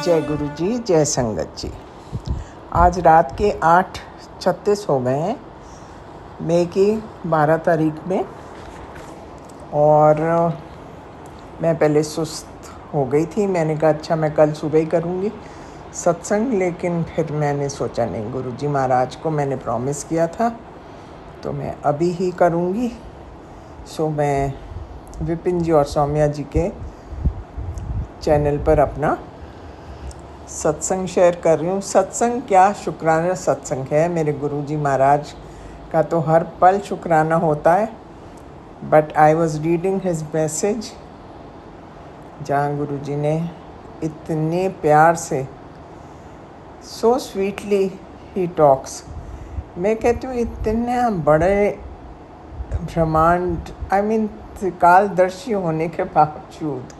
जय गुरु जी, जय संगत जी। आज रात के 8:36 हो गए हैं, मई की 12 तारीख में। और मैं पहले सुस्त हो गई थी। मैंने कहा अच्छा मैं कल सुबह ही करूँगी सत्संग, लेकिन फिर मैंने सोचा नहीं, गुरु जी महाराज को मैंने प्रॉमिस किया था तो मैं अभी ही करूँगी। सो मैं विपिन जी और सौम्या जी के चैनल पर अपना सत्संग शेयर कर रही हूँ। सत्संग क्या, शुक्राना सत्संग है। मेरे गुरु जी महाराज का तो हर पल शुक्राना होता है। But I was reading his message, जहाँ गुरु जी ने इतने प्यार से, सो स्वीटली ही टॉक्स। मैं कहती हूँ इतने बड़े ब्रह्मांड, आई मीन त्रिकालदर्शी होने के बावजूद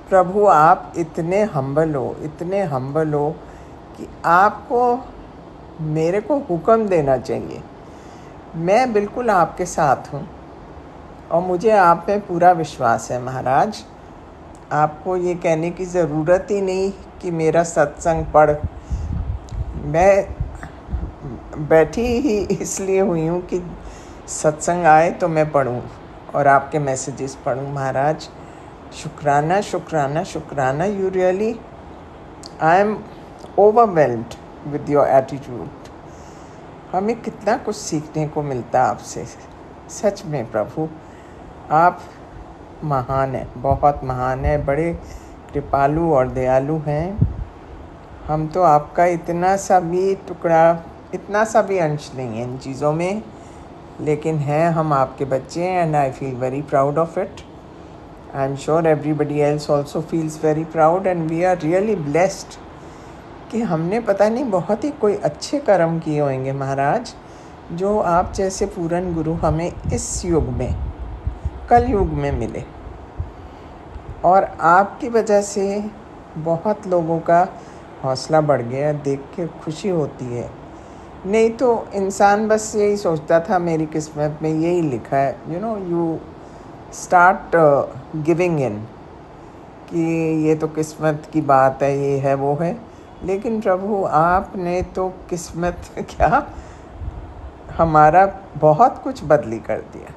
प्रभु आप इतने हम्बल हो कि आपको मेरे को हुक्म देना चाहिए। मैं बिल्कुल आपके साथ हूँ और मुझे आप में पूरा विश्वास है महाराज। आपको ये कहने की ज़रूरत ही नहीं कि मेरा सत्संग पढ़। मैं बैठी ही इसलिए हुई हूँ कि सत्संग आए तो मैं पढ़ूँ और आपके मैसेजेस पढ़ूँ। महाराज शुक्राना शुक्राना शुक्राना। You really, I am overwhelmed with your attitude. हमें कितना कुछ सीखने को मिलता है आपसे। सच में प्रभु आप महान हैं, बहुत महान है, बड़े कृपालु और दयालु हैं। हम तो आपका इतना सा भी टुकड़ा, इतना सा भी अंश नहीं है इन चीज़ों में, लेकिन हैं हम आपके बच्चे हैं। And I feel very proud of it. I am sure everybody else also feels very proud and we are really blessed कि हमने पता नहीं बहुत ही कोई अच्छे कर्म किए होंगे महाराज, जो आप जैसे पूरन गुरु हमें इस युग में, कल युग में मिले। और आपकी वजह से बहुत लोगों का हौसला बढ़ गया, देख के खुशी होती है। नहीं तो इंसान बस यही सोचता था मेरी किस्मत में यही लिखा है, यू स्टार्ट गिविंग इन, कि ये तो किस्मत की बात है, ये है वो है। लेकिन प्रभु आपने तो किस्मत क्या, हमारा बहुत कुछ बदली कर दिया,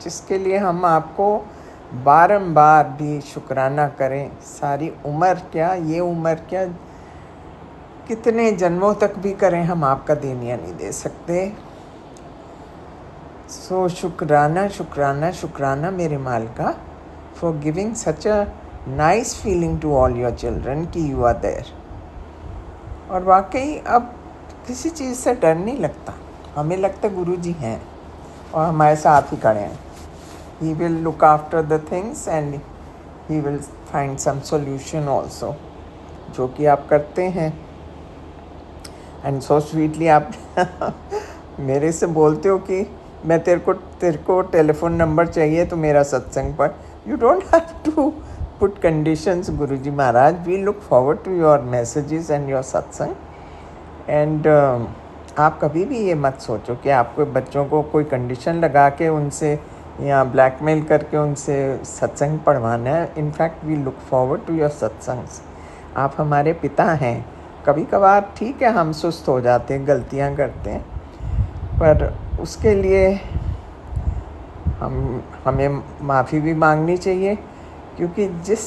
जिसके लिए हम आपको बारंबार भी शुक्राना करें। सारी उम्र क्या, ये उम्र क्या, कितने जन्मों तक भी करें हम आपका देनिया नहीं दे सकते। सो शुक्राना शुक्राना शुक्राना मेरे मालिका, for giving such a nice feeling to all your children कि यू आर देयर। और वाकई अब किसी चीज़ से डर नहीं लगता। हमें लगता गुरु जी हैं और हमारे साथ ही खड़े हैं। He will look after the things and he will find some solution also, जो कि आप करते हैं। एंड सो स्वीटली आप मेरे से बोलते हो कि मैं तेरे को टेलीफोन नंबर चाहिए तो मेरा सत्संग पढ़। You don't have to put conditions guru ji Maharaj. We look forward to your messages and your satsang. And आप कभी भी ये मत सोचो कि आपको बच्चों को कोई कंडीशन लगा के उनसे या ब्लैकमेल करके उनसे सत्संग पढ़वाना है। In fact we look forward to your satsangs. आप हमारे पिता हैं। कभी कभार ठीक है हम सुस्त हो जाते हैं, गलतियां करते हैं, पर उसके लिए हमें माफ़ी भी मांगनी चाहिए, क्योंकि जिस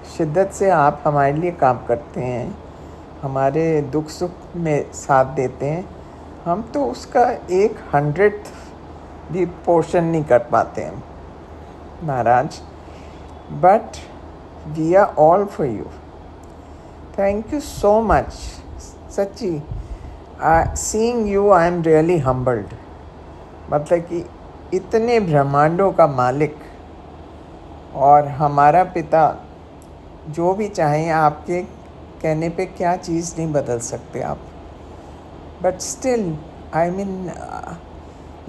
शिद्दत से आप हमारे लिए काम करते हैं, हमारे दुख सुख में साथ देते हैं, हम तो उसका 100th भी पोर्शन नहीं कर पाते हैं महाराज। But we are all for you. Thank you so much. सच्ची seeing you I am really humbled. मतलब कि इतने ब्रह्मांडों का मालिक और हमारा पिता, जो भी चाहें, आपके कहने पे क्या चीज़ नहीं बदल सकते आप। But still I mean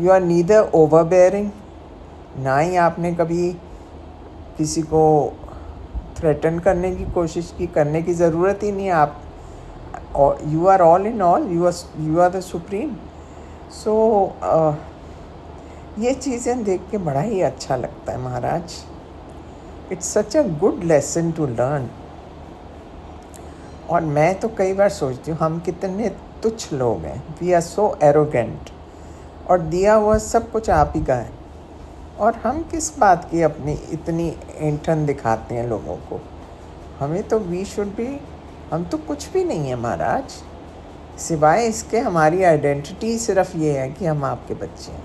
you are neither overbearing, ना ही आपने कभी किसी को थ्रेटन करने की कोशिश की, करने की ज़रूरत ही नहीं। आप you are all in all, you are the supreme. सो ये चीज़ें देख के बड़ा ही अच्छा लगता है महाराज। It's such a good lesson to learn. और मैं तो कई बार सोचती हूँ हम कितने तुच्छ लोग हैं, वी आर सो एरोगेंट, और दिया हुआ सब कुछ आप ही का है, और हम किस बात की अपनी इतनी ऐंठन दिखाते हैं लोगों को। हमें तो वी शुड बी, हम तो कुछ भी नहीं है महाराज, सिवाय इसके हमारी आइडेंटिटी सिर्फ ये है कि हम आपके बच्चे हैं,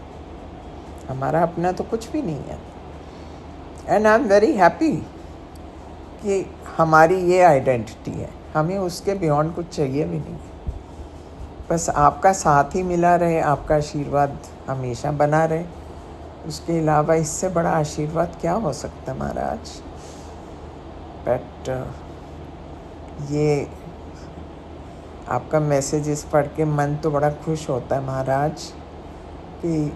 हमारा अपना तो कुछ भी नहीं है। And I am very happy कि हमारी ये आइडेंटिटी है, हमें उसके बियॉन्ड कुछ चाहिए भी नहीं। बस आपका साथ ही मिला रहे, आपका आशीर्वाद हमेशा बना रहे, उसके अलावा इससे बड़ा आशीर्वाद क्या हो सकता है महाराज। बट ये आपका मैसेजेस पढ़ के मन तो बड़ा खुश होता है महाराज कि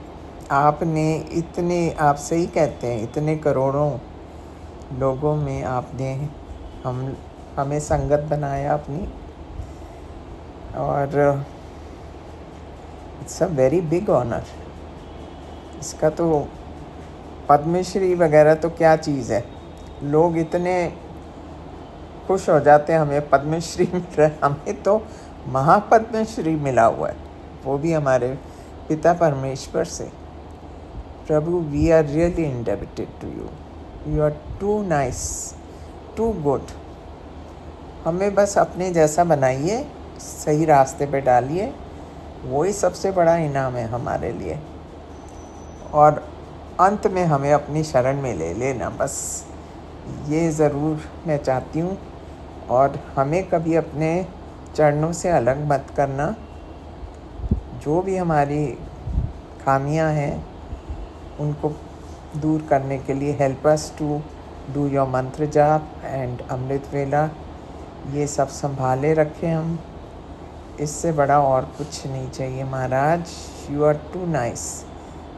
आपने इतने, आप सही कहते हैं, इतने करोड़ों लोगों में आपने हमें संगत बनाया अपनी, और it's a very big honour. इसका तो पद्मश्री वगैरह तो क्या चीज़ है, लोग इतने खुश हो जाते हैं हमें पद्मश्री मिल रहा है, हमें तो महापद्मश्री मिला हुआ है, वो भी हमारे पिता परमेश्वर से। प्रभु, we are really indebted to you, you are too nice, too good. हमें बस अपने जैसा बनाइए, सही रास्ते पे डालिए, वही सबसे बड़ा इनाम है हमारे लिए, और अंत में हमें अपनी शरण में ले लेना, बस ये ज़रूर मैं चाहती हूँ। और हमें कभी अपने चरणों से अलग मत करना, जो भी हमारी खामियां हैं उनको दूर करने के लिए help us to do your mantra jaap and अमृत वेला, ये सब संभाले रखें हम, इससे बड़ा और कुछ नहीं चाहिए महाराज। You are too nice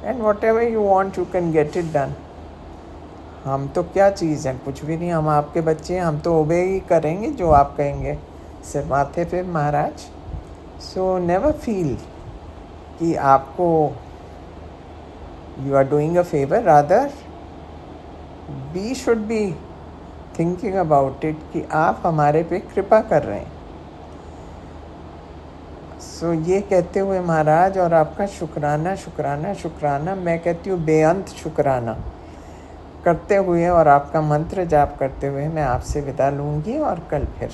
and whatever you want you can get it done. हम तो क्या चीज़ हैं, कुछ भी नहीं, हम आपके बच्चे हैं, हम तो ओबे ही करेंगे जो आप कहेंगे, सिर माथे पे महाराज। सो नेवर फील कि आपको you are doing a favour, rather we should be thinking about it कि आप हमारे पे कृपा कर रहे हैं। सो ये कहते हुए महाराज, और आपका शुक्राना शुक्राना शुक्राना, मैं कहती हूँ बेअंत शुक्राना करते हुए और आपका मंत्र जाप करते हुए मैं आपसे विदा लूँगी, और कल फिर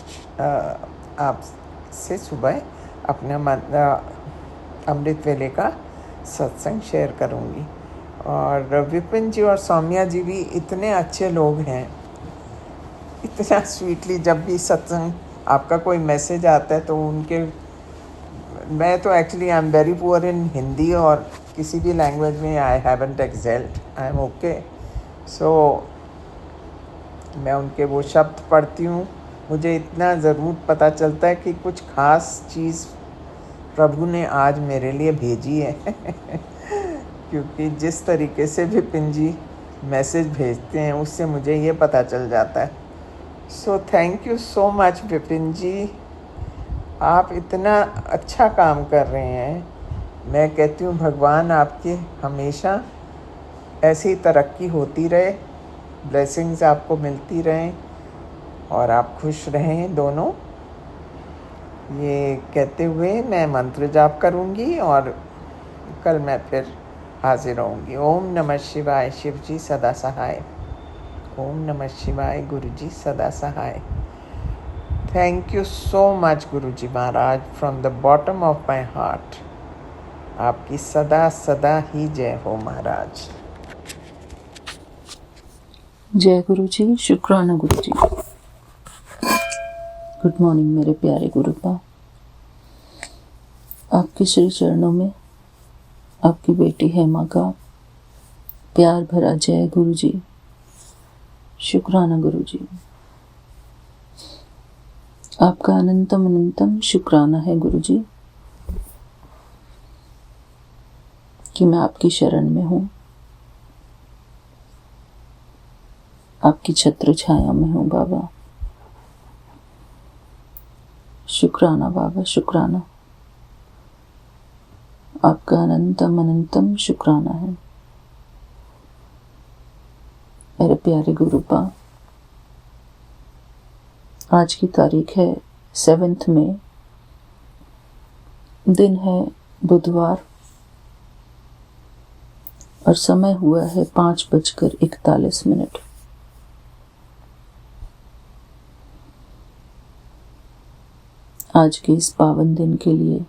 आपसे सुबह अपना अमृत वेले का सत्संग शेयर करूँगी। और विपिन जी और सौम्या जी भी इतने अच्छे लोग हैं, इतना स्वीटली, जब भी सत्संग आपका कोई मैसेज आता है तो उनके, मैं तो actually I am very poor in Hindi और किसी भी लैंग्वेज में I haven't excelled, I am okay. So मैं उनके वो शब्द पढ़ती हूँ, मुझे इतना ज़रूर पता चलता है कि कुछ ख़ास चीज़ प्रभु ने आज मेरे लिए भेजी है क्योंकि जिस तरीके से विपिन जी मैसेज भेजते हैं उससे मुझे ये पता चल जाता है। So thank you so much Vipin ji, आप इतना अच्छा काम कर रहे हैं। मैं कहती हूँ भगवान आपकी हमेशा ऐसी तरक्की होती रहे, ब्लेसिंग्स आपको मिलती रहें और आप खुश रहें दोनों। ये कहते हुए मैं मंत्र जाप करूँगी और कल मैं फिर हाजिर होंगी। ओम नमः शिवाय, शिव जी सदा सहाय। ओम नमः शिवाय, गुरु जी सदा सहाय। Thank you so much guru ji Maharaj, from the bottom of my heart. आपकी सदा सदा ही जय हो महाराज। जय गुरु जी, शुक्राना गुरु जी। गुड मॉर्निंग मेरे प्यारे गुरुपा, आपके श्री चरणों में आपकी बेटी हेमा का प्यार भरा जय गुरु जी। शुक्राना गुरु जी, आपका अनंतम अनंतम शुक्राना है गुरु जी कि मैं आपकी शरण में हूँ, आपकी छत्र छाया में हूँ बाबा। शुक्राना बाबा, शुक्राना, आपका अनंतम अनंतम शुक्राना है मेरे प्यारे गुरुपा। आज की तारीख है 7 में दिन है बुधवार और समय हुआ है 5:41। आज के इस पावन दिन के लिए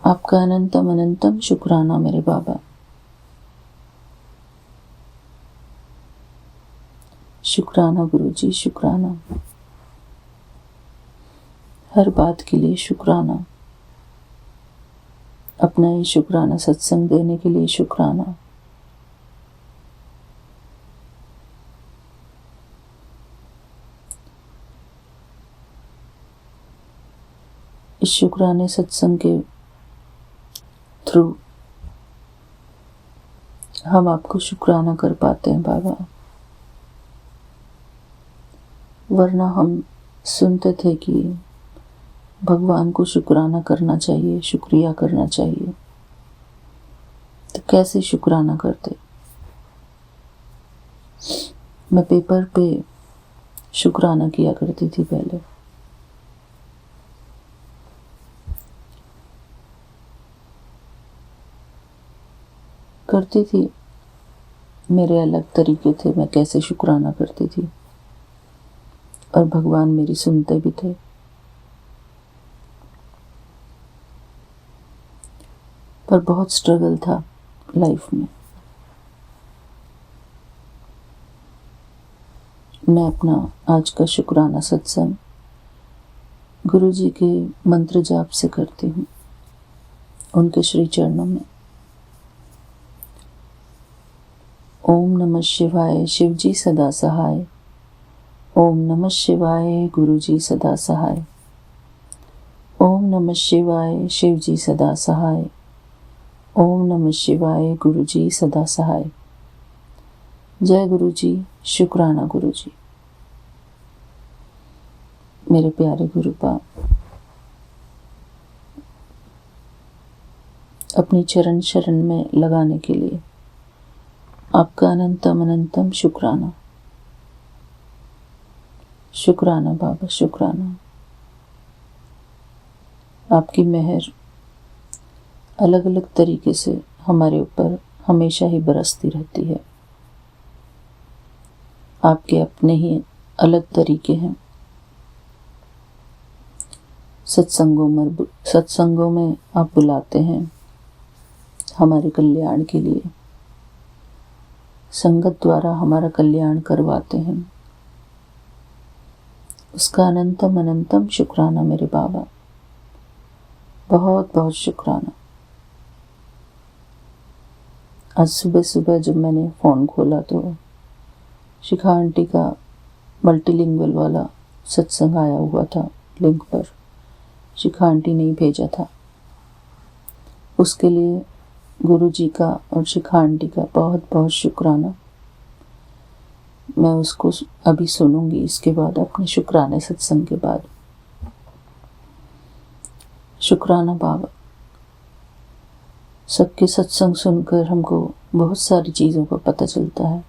आपका अनंतम अनंतम शुक्राना मेरे बाबा। शुक्राना गुरुजी, शुक्राना। हर बात के लिए शुक्राना। अपना ये शुक्राना सत्संग देने के लिए शुक्राना। इस शुक्राने सत्संग के थ्रू हम आपको शुक्राना कर पाते हैं बाबा, वरना हम सुनते थे कि भगवान को शुक्राना करना चाहिए, शुक्रिया करना चाहिए, तो कैसे शुक्राना करते। मैं पेपर पे शुक्राना किया करती थी पहले। करती थी, मेरे अलग तरीके थे, मैं कैसे शुक्राना करती थी और भगवान मेरी सुनते भी थे। पर बहुत स्ट्रगल था लाइफ में। मैं अपना आज का शुक्राना सत्संग गुरुजी के मंत्र जाप से करती हूँ, उनके श्री चरणों में। ओम नमः शिवाय, शिवजी सदा सहाय। ओम नमः शिवाय, गुरुजी सदा सहाय। ओम नमः शिवाय, शिवजी सदा सहाय। ओम नमः शिवाय, गुरुजी सदा सहाय। जय गुरुजी, शुक्राना गुरुजी। मेरे प्यारे गुरुपा, अपनी चरण शरण में लगाने के लिए आपका अनंतम अनंतम शुक्राना। शुक्राना बाबा, शुक्राना। आपकी मेहर अलग अलग तरीके से हमारे ऊपर हमेशा ही बरसती रहती है। आपके अपने ही अलग तरीके हैं। सत्संगों में आप बुलाते हैं हमारे कल्याण के लिए, संगत द्वारा हमारा कल्याण करवाते हैं। उसका अनंतम अनंतम शुक्राना मेरे बाबा, बहुत बहुत शुक्राना। आज सुबह सुबह जब मैंने फ़ोन खोला तो शिखा आंटी का मल्टीलिंगुअल वाला सत्संग आया हुआ था लिंक पर। शिखा आंटी ने ही भेजा था। उसके लिए गुरुजी का और शिखा आंटी का बहुत बहुत शुक्राना। मैं उसको अभी सुनूंगी, इसके बाद अपने शुक्राने सत्संग के बाद। शुक्राना बाबा। सबके सत्संग सुनकर हमको बहुत सारी चीज़ों का पता चलता है।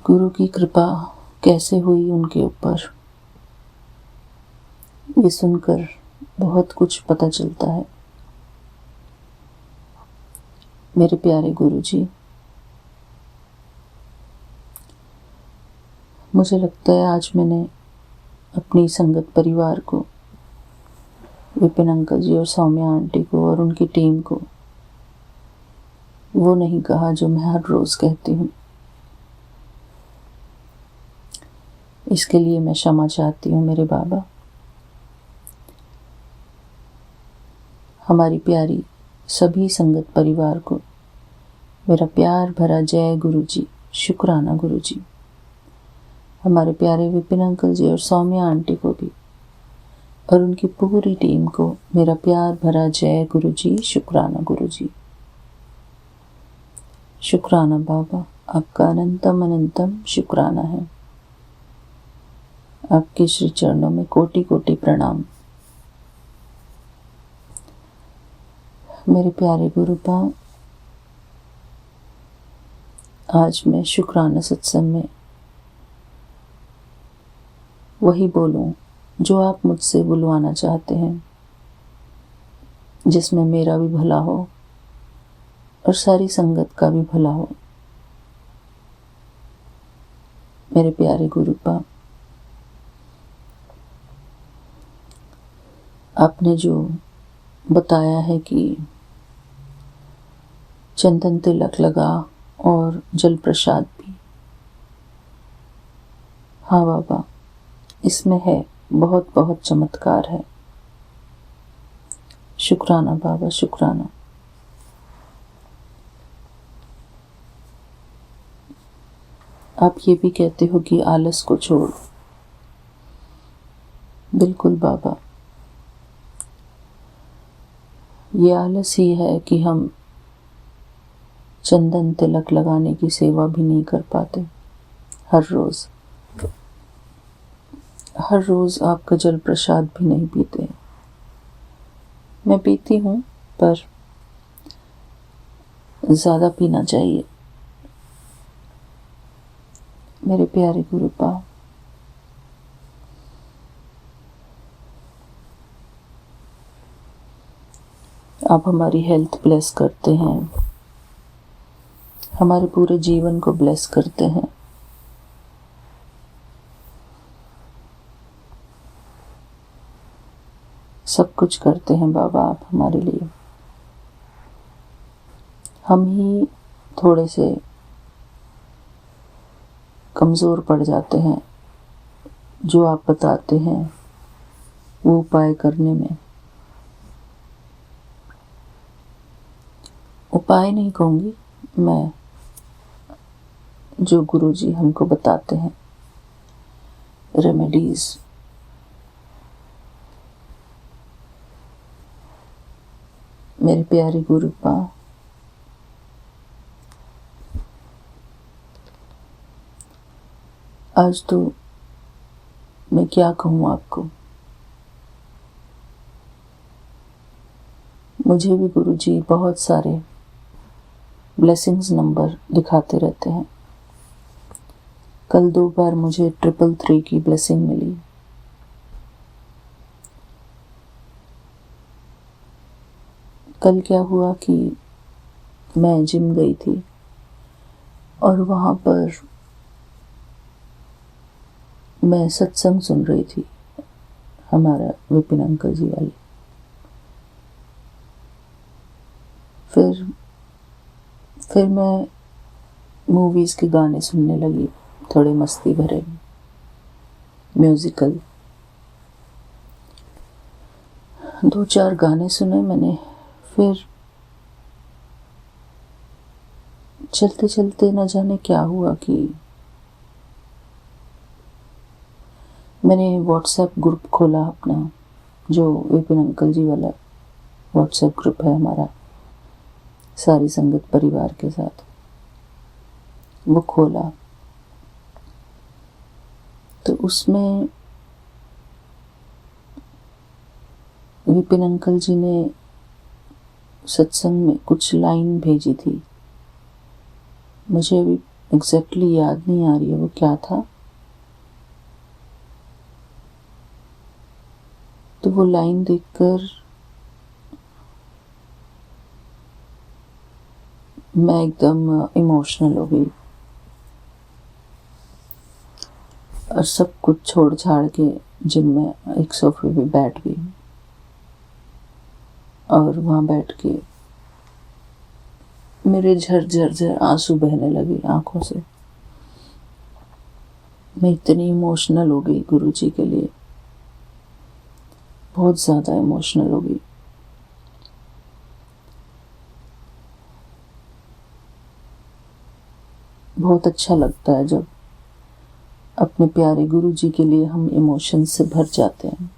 गुरु की कृपा कैसे हुई उनके ऊपर, ये सुनकर बहुत कुछ पता चलता है। मेरे प्यारे गुरुजी, मुझे लगता है आज मैंने अपनी संगत परिवार को, विपिन अंकल जी और सौम्या आंटी को और उनकी टीम को वो नहीं कहा जो मैं हर रोज़ कहती हूँ। इसके लिए मैं क्षमा चाहती हूँ मेरे बाबा। हमारी प्यारी सभी संगत परिवार को मेरा प्यार भरा जय गुरुजी, शुक्राना गुरुजी। हमारे प्यारे विपिन अंकल जी और सौम्या आंटी को भी और उनकी पूरी टीम को मेरा प्यार भरा जय गुरुजी, शुक्राना गुरुजी। शुक्राना बाबा, आपका अनंतम अनंतम शुक्राना है। आपके श्री चरणों में कोटि कोटि प्रणाम। मेरे प्यारे गुरुपा, आज मैं शुक्राना सत्संग में वही बोलूं जो आप मुझसे बुलवाना चाहते हैं, जिसमें मेरा भी भला हो और सारी संगत का भी भला हो। मेरे प्यारे गुरुपा, आपने जो बताया है कि चंदन तिलक लगा और जल प्रसाद भी, हाँ बाबा, इसमें है, बहुत बहुत चमत्कार है। शुक्राना बाबा, शुक्राना। आप ये भी कहते हो कि आलस को छोड़। बिल्कुल बाबा, ये आलस ही है कि हम चंदन तिलक लगाने की सेवा भी नहीं कर पाते। हर रोज आपका जल प्रसाद भी नहीं पीते। मैं पीती हूँ, पर ज़्यादा पीना चाहिए। मेरे प्यारे गुरुपा, आप हमारी हेल्थ ब्लेस करते हैं, हमारे पूरे जीवन को ब्लेस करते हैं। सब कुछ करते हैं बाबा आप हमारे लिए। हम ही थोड़े से कमज़ोर पड़ जाते हैं जो आप बताते हैं वो उपाय करने में। उपाय नहीं कहूँगी मैं, जो गुरुजी हमको बताते हैं, रेमेडीज। मेरे प्यारे गुरुपा, आज तो मैं क्या कहूँ आपको, मुझे भी गुरुजी बहुत सारे ब्लेसिंग्स नंबर दिखाते रहते हैं। कल 2 बार मुझे 333 की ब्लेसिंग मिली। कल क्या हुआ कि मैं जिम गई थी और वहाँ पर मैं सत्संग सुन रही थी, हमारा विपिन अंकल जी वाली। फिर मैं मूवीज़ के गाने सुनने लगी, थोड़े मस्ती भरे म्यूज़िकल। 2-4 गाने सुने मैंने। फिर चलते चलते न जाने क्या हुआ कि मैंने व्हाट्सएप ग्रुप खोला अपना, जो विपिन अंकल जी वाला व्हाट्सएप ग्रुप है हमारा सारी संगत परिवार के साथ, वो खोला। तो उसमें विपिन अंकल जी ने सत्संग में कुछ लाइन भेजी थी, मुझे अभी एग्जैक्टली याद नहीं आ रही है वो क्या था। तो वो लाइन देखकर मैं एकदम इमोशनल हो गई और सब कुछ छोड़ छाड़ के जिम में एक सोफे पे बैठ गई और वहाँ बैठ के मेरे झर आंसू बहने लगे आंखों से। मैं इतनी इमोशनल हो गई गुरुजी के लिए, बहुत ज़्यादा इमोशनल हो गई। बहुत अच्छा लगता है जब अपने प्यारे गुरुजी के लिए हम इमोशन से भर जाते हैं,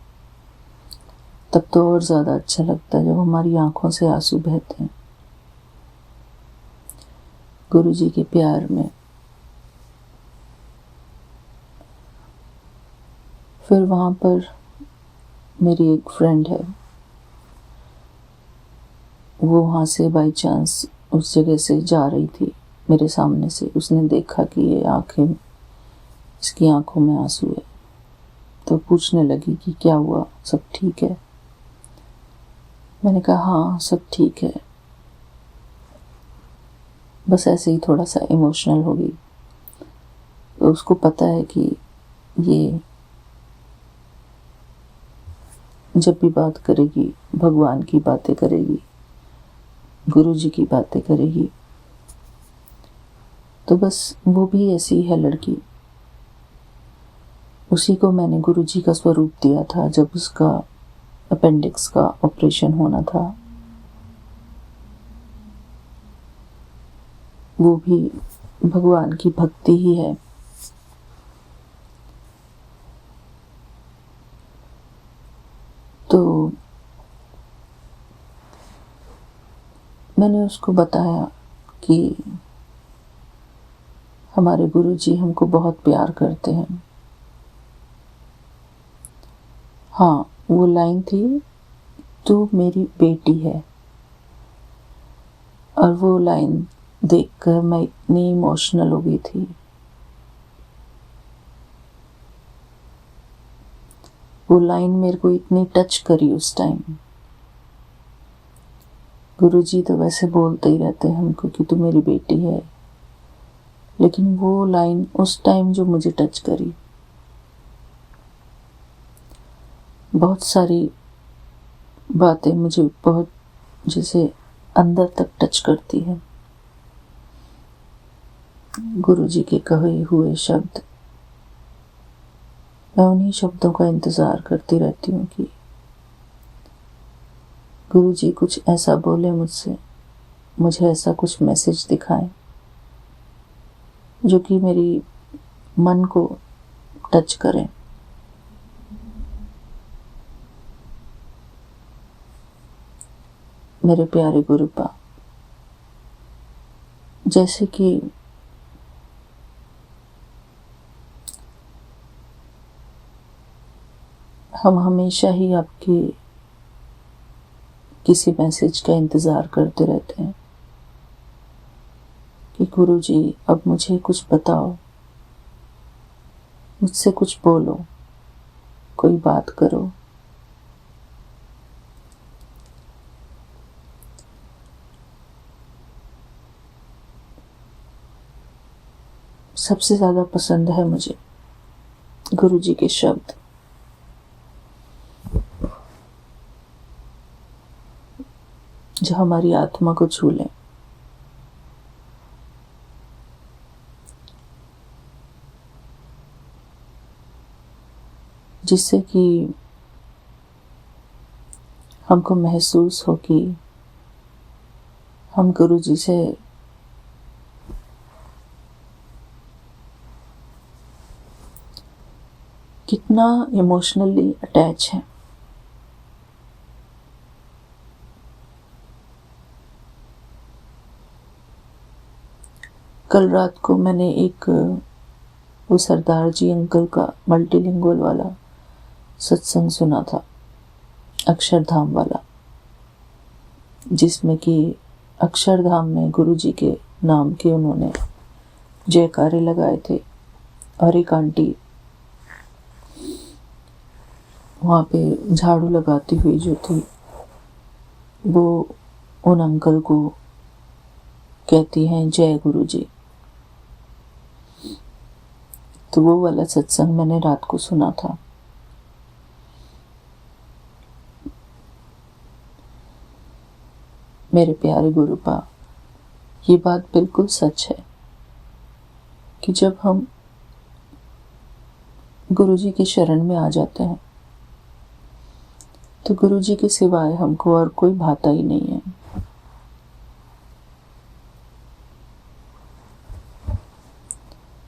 तब तो और ज़्यादा अच्छा लगता है जब हमारी आंखों से आंसू बहते हैं गुरुजी के प्यार में। फिर वहाँ पर मेरी एक फ्रेंड है, वो वहाँ से बाई चांस उस जगह से जा रही थी मेरे सामने से। उसने देखा कि ये आँखें, इसकी आंखों में आंसू है, तो पूछने लगी कि क्या हुआ, सब ठीक है। मैंने कहा हाँ सब ठीक है, बस ऐसे ही थोड़ा सा इमोशनल हो गई। तो उसको पता है कि ये जब भी बात करेगी भगवान की बातें करेगी, गुरुजी की बातें करेगी, तो बस वो भी ऐसी है लड़की। उसी को मैंने गुरुजी का स्वरूप दिया था जब उसका अपेंडिक्स का ऑपरेशन होना था। वो भी भगवान की भक्ति ही है। तो मैंने उसको बताया कि हमारे गुरुजी हमको बहुत प्यार करते हैं। हाँ, वो लाइन थी, तू मेरी बेटी है। और वो लाइन देखकर मैं इतनी इमोशनल हो गई थी। वो लाइन मेरे को इतनी टच करी उस टाइम। गुरुजी तो वैसे बोलते ही रहते हैं हमको कि तू मेरी बेटी है, लेकिन वो लाइन उस टाइम जो मुझे टच करी, बहुत सारी बातें मुझे बहुत जैसे अंदर तक टच करती है। गुरुजी के कहे हुए शब्द, मैं उन्हीं शब्दों का इंतज़ार करती रहती हूँ कि गुरुजी कुछ ऐसा बोले मुझसे, मुझे ऐसा कुछ मैसेज दिखाएं जो कि मेरी मन को टच करे। मेरे प्यारे गुरुपा, जैसे कि हम हमेशा ही आपकी किसी मैसेज का इंतज़ार करते रहते हैं कि गुरुजी अब मुझे कुछ बताओ, मुझसे कुछ बोलो, कोई बात करो। सबसे ज़्यादा पसंद है मुझे गुरुजी के शब्द, जो हमारी आत्मा को छू लें। जिससे कि हमको महसूस हो कि हम गुरुजी से कितना इमोशनली अटैच हैं। कल रात को मैंने एक वो सरदार जी अंकल का मल्टीलिंगुअल वाला सत्संग सुना था, अक्षरधाम वाला, जिसमें कि अक्षरधाम में गुरुजी के नाम के उन्होंने जयकारे लगाए थे। और एक आंटी वहाँ पे झाड़ू लगाती हुई जो थी, वो उन अंकल को कहती हैं जय गुरुजी। तो वो वाला सत्संग मैंने रात को सुना था। मेरे प्यारे गुरुपा, ये बात बिल्कुल सच है कि जब हम गुरुजी की शरण में आ जाते हैं तो गुरुजी के सिवाय हमको और कोई भाता ही नहीं है।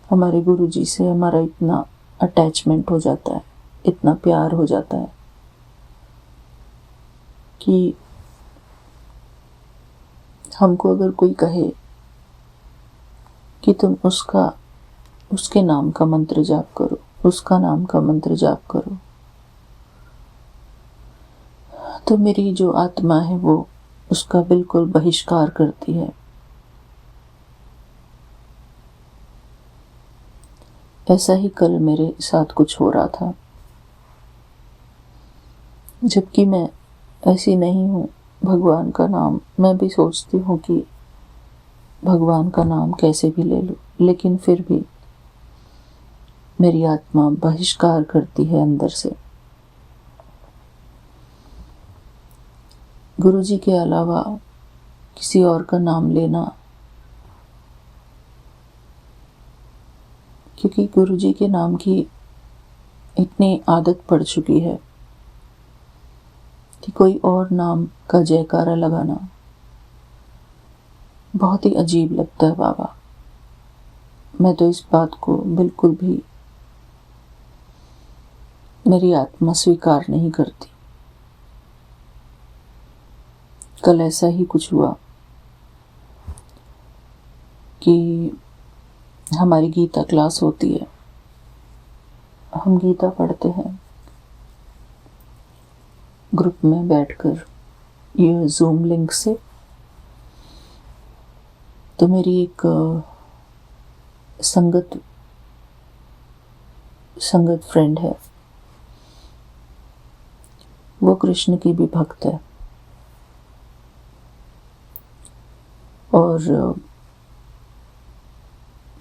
हमारे गुरुजी से हमारा इतना अटैचमेंट हो जाता है, इतना प्यार हो जाता है कि हमको अगर कोई कहे कि तुम उसके नाम का मंत्र जाप करो, उसका नाम का मंत्र जाप करो, तो मेरी जो आत्मा है वो उसका बिल्कुल बहिष्कार करती है। ऐसा ही कल मेरे साथ कुछ हो रहा था। जबकि मैं ऐसी नहीं हूँ। भगवान का नाम मैं भी सोचती हूँ कि भगवान का नाम कैसे भी ले लूँ, लेकिन फिर भी मेरी आत्मा बहिष्कार करती है अंदर से। गुरुजी के अलावा किसी और का नाम लेना, क्योंकि गुरुजी के नाम की इतनी आदत पड़ चुकी है कि कोई और नाम का जयकारा लगाना बहुत ही अजीब लगता है बाबा। मैं तो इस बात को बिल्कुल भी मेरी आत्मा स्वीकार नहीं करती। कल ऐसा ही कुछ हुआ कि हमारी गीता क्लास होती है, हम गीता पढ़ते हैं ग्रुप में बैठकर, ये जूम लिंक से। तो मेरी एक संगत फ्रेंड है, वो कृष्ण की भी भक्त है और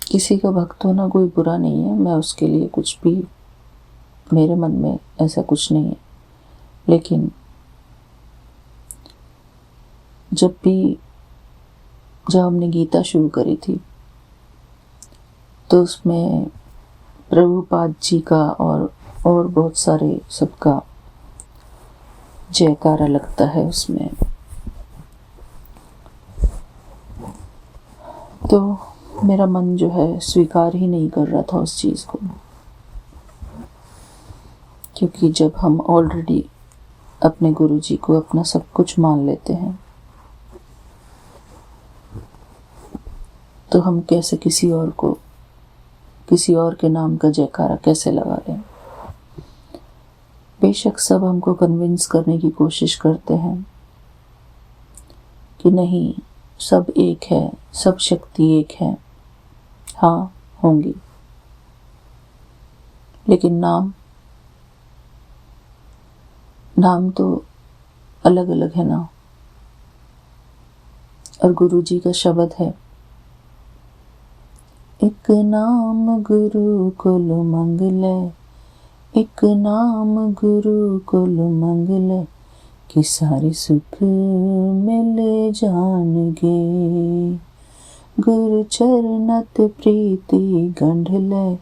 किसी का भक्त होना कोई बुरा नहीं है, मैं उसके लिए कुछ भी, मेरे मन में ऐसा कुछ नहीं है। लेकिन जब हमने गीता शुरू करी थी तो उसमें प्रभुपाद जी का और बहुत सारे सबका जयकारा लगता है उसमें। तो मेरा मन जो है स्वीकार ही नहीं कर रहा था उस चीज़ को, क्योंकि जब हम ऑलरेडी अपने गुरुजी को अपना सब कुछ मान लेते हैं तो हम कैसे किसी और के नाम का जयकारा कैसे लगा लें। बेशक सब हमको कन्विंस करने की कोशिश करते हैं कि नहीं, सब एक है, सब शक्ति एक है। हाँ, होंगी, लेकिन नाम तो अलग अलग है ना। और गुरुजी का शब्द है, एक नाम गुरु कुल मंगले, एक नाम गुरु कुल मंगले, कि सारे सुख मिले जान गे। गुरु चरणत प्रीति गंढले,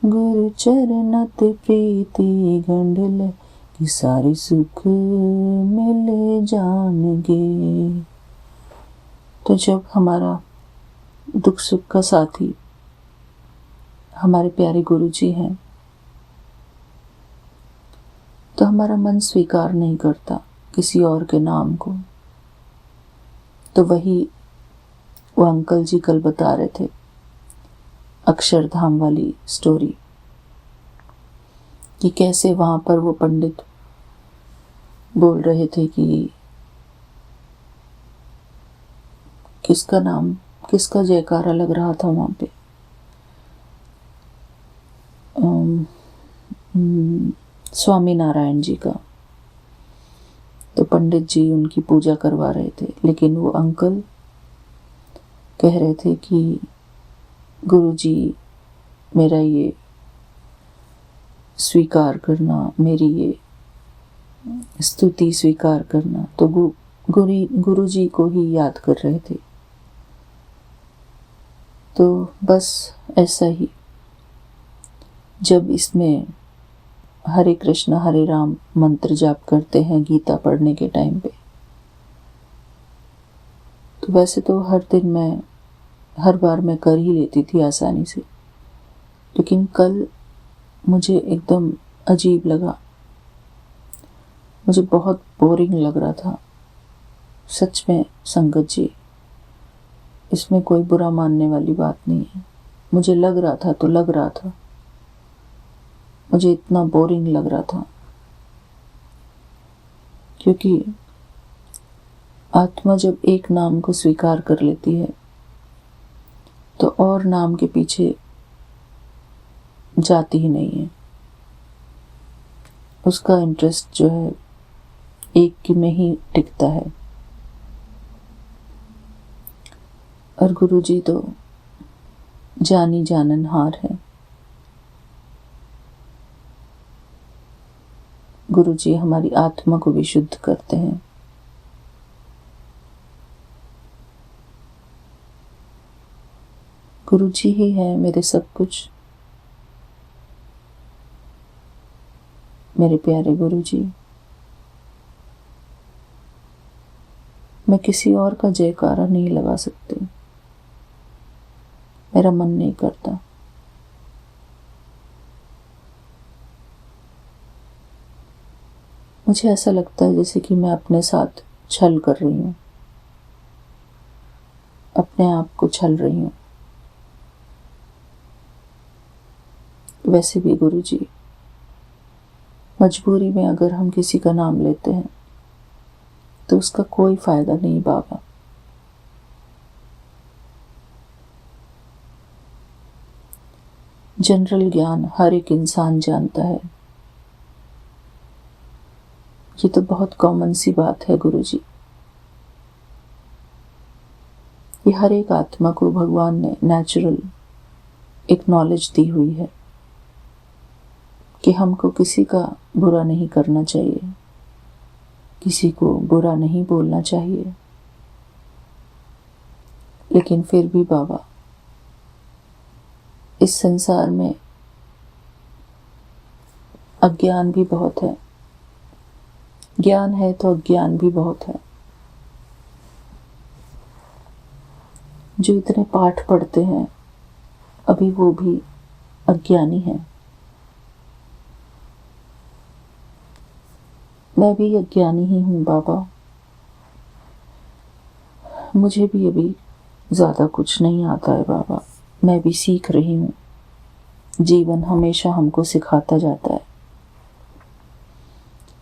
गुरु चरणत प्रीति गंढले, कि सारे सुख मिले जान गे। तो जब हमारा दुख सुख का साथी हमारे प्यारे गुरुजी हैं तो हमारा मन स्वीकार नहीं करता किसी और के नाम को। तो वही वो अंकल जी कल बता रहे थे, अक्षरधाम वाली स्टोरी, कि कैसे वहां पर वो पंडित बोल रहे थे कि किसका जयकारा लग रहा था वहां पे। स्वामी नारायण जी का। तो पंडित जी उनकी पूजा करवा रहे थे, लेकिन वो अंकल कह रहे थे कि गुरुजी मेरा ये स्वीकार करना, मेरी ये स्तुति स्वीकार करना। तो गुरुजी को ही याद कर रहे थे। तो बस ऐसा ही, जब इसमें हरे कृष्ण हरे राम मंत्र जाप करते हैं गीता पढ़ने के टाइम पे, तो वैसे तो हर बार मैं कर ही लेती थी आसानी से, लेकिन कल मुझे एकदम अजीब लगा, मुझे बहुत बोरिंग लग रहा था। सच में संगत जी, इसमें कोई बुरा मानने वाली बात नहीं है। मुझे लग रहा था तो लग रहा था, मुझे इतना बोरिंग लग रहा था, क्योंकि आत्मा जब एक नाम को स्वीकार कर लेती है तो और नाम के पीछे जाती ही नहीं है। उसका इंटरेस्ट जो है एक में ही टिकता है। और गुरुजी तो जानी जाननहार है। गुरुजी हमारी आत्मा को भी शुद्ध करते हैं। गुरुजी ही है मेरे सब कुछ। मेरे प्यारे गुरुजी, मैं किसी और का जयकारा नहीं लगा सकती, मेरा मन नहीं करता। मुझे ऐसा लगता है जैसे कि मैं अपने साथ छल कर रही हूँ, अपने आप को छल रही हूँ। वैसे भी गुरुजी, मजबूरी में अगर हम किसी का नाम लेते हैं तो उसका कोई फायदा नहीं बाबा। जनरल ज्ञान हर एक इंसान जानता है, ये तो बहुत कॉमन सी बात है गुरुजी। ये हर एक आत्मा को भगवान ने नेचुरल एक नॉलेज दी हुई है कि हमको किसी का बुरा नहीं करना चाहिए, किसी को बुरा नहीं बोलना चाहिए। लेकिन फिर भी बाबा, इस संसार में अज्ञान भी बहुत है, ज्ञान है तो अज्ञान भी बहुत है। जो इतने पाठ पढ़ते हैं अभी वो भी अज्ञानी हैं। मैं भी अज्ञानी ही हूँ बाबा। मुझे भी अभी ज़्यादा कुछ नहीं आता है बाबा, मैं भी सीख रही हूँ। जीवन हमेशा हमको सिखाता जाता है,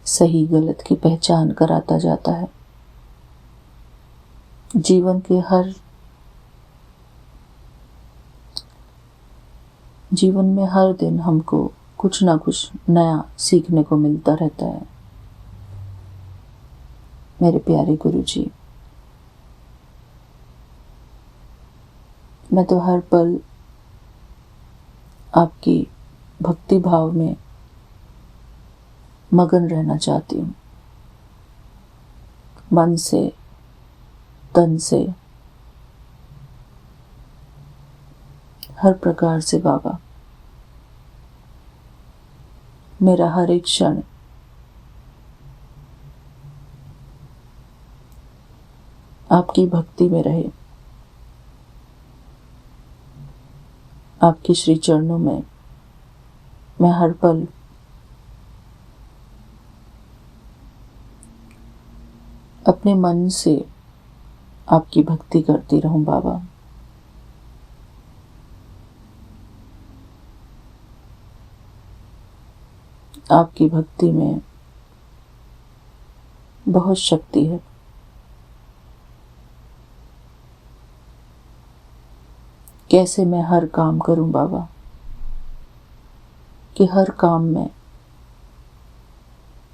सही गलत की पहचान कराता जाता है। जीवन में हर दिन हमको कुछ ना कुछ नया सीखने को मिलता रहता है। मेरे प्यारे गुरुजी, मैं तो हर पल आपकी भक्ति भाव में मगन रहना चाहती हूँ, मन से, तन से, हर प्रकार से बाबा। मेरा हर एक क्षण आपकी भक्ति में रहे, आपके श्री चरणों में मैं हर पल अपने मन से आपकी भक्ति करती रहूं बाबा। आपकी भक्ति में बहुत शक्ति है। कैसे मैं हर काम करूं बाबा कि हर काम में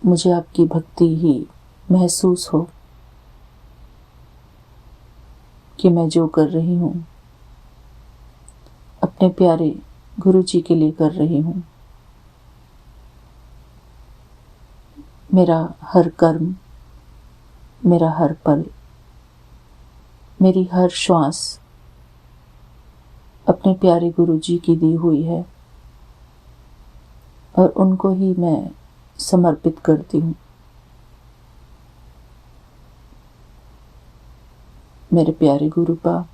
मुझे आपकी भक्ति ही महसूस हो कि मैं जो कर रही हूँ अपने प्यारे गुरुजी के लिए कर रही हूँ। मेरा हर कर्म, मेरा हर पल, मेरी हर श्वास अपने प्यारे गुरुजी की दी हुई है और उनको ही मैं समर्पित करती हूँ। मेरे प्यारे गुरुपा,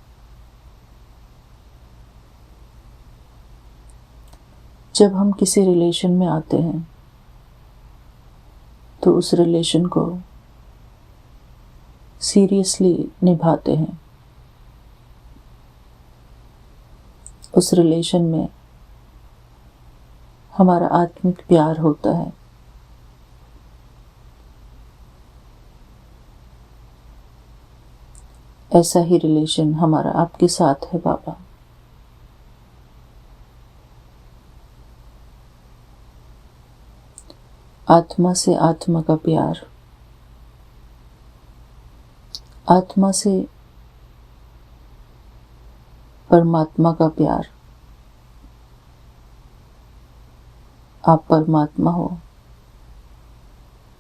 जब हम किसी रिलेशन में आते हैं तो उस रिलेशन को सीरियसली निभाते हैं। उस रिलेशन में हमारा आत्मिक प्यार होता है। ऐसा ही रिलेशन हमारा आपके साथ है बाबा। आत्मा से आत्मा का प्यार, आत्मा से परमात्मा का प्यार। आप परमात्मा हो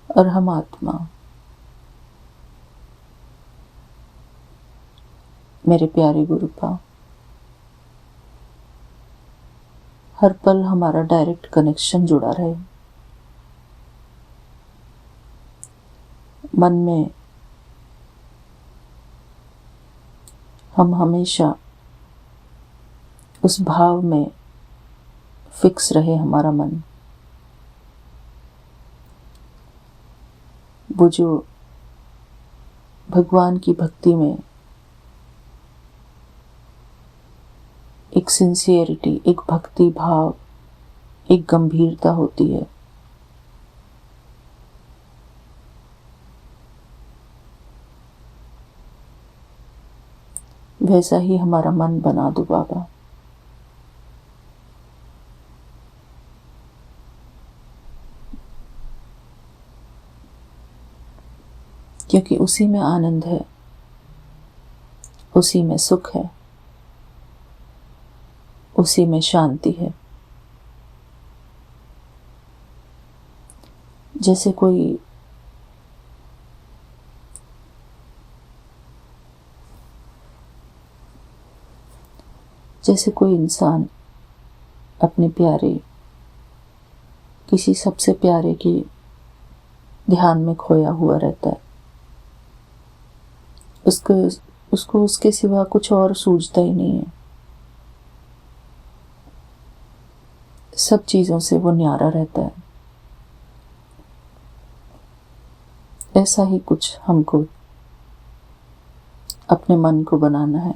और हम आत्मा। मेरे प्यारे गुरुपा, हर पल हमारा डायरेक्ट कनेक्शन जुड़ा रहे। मन में हम हमेशा उस भाव में फिक्स रहे। हमारा मन वो जो भगवान की भक्ति में एक सिंसियरिटी, एक भक्ति भाव, एक गंभीरता होती है, वैसा ही हमारा मन बना दो बाबा। क्योंकि उसी में आनंद है, उसी में सुख है, उसी में शांति है। जैसे कोई इंसान अपने प्यारे, किसी सबसे प्यारे के ध्यान में खोया हुआ रहता है। उसको उसके सिवा कुछ और सूझता ही नहीं है। सब चीजों से वो न्यारा रहता है। ऐसा ही कुछ हमको अपने मन को बनाना है।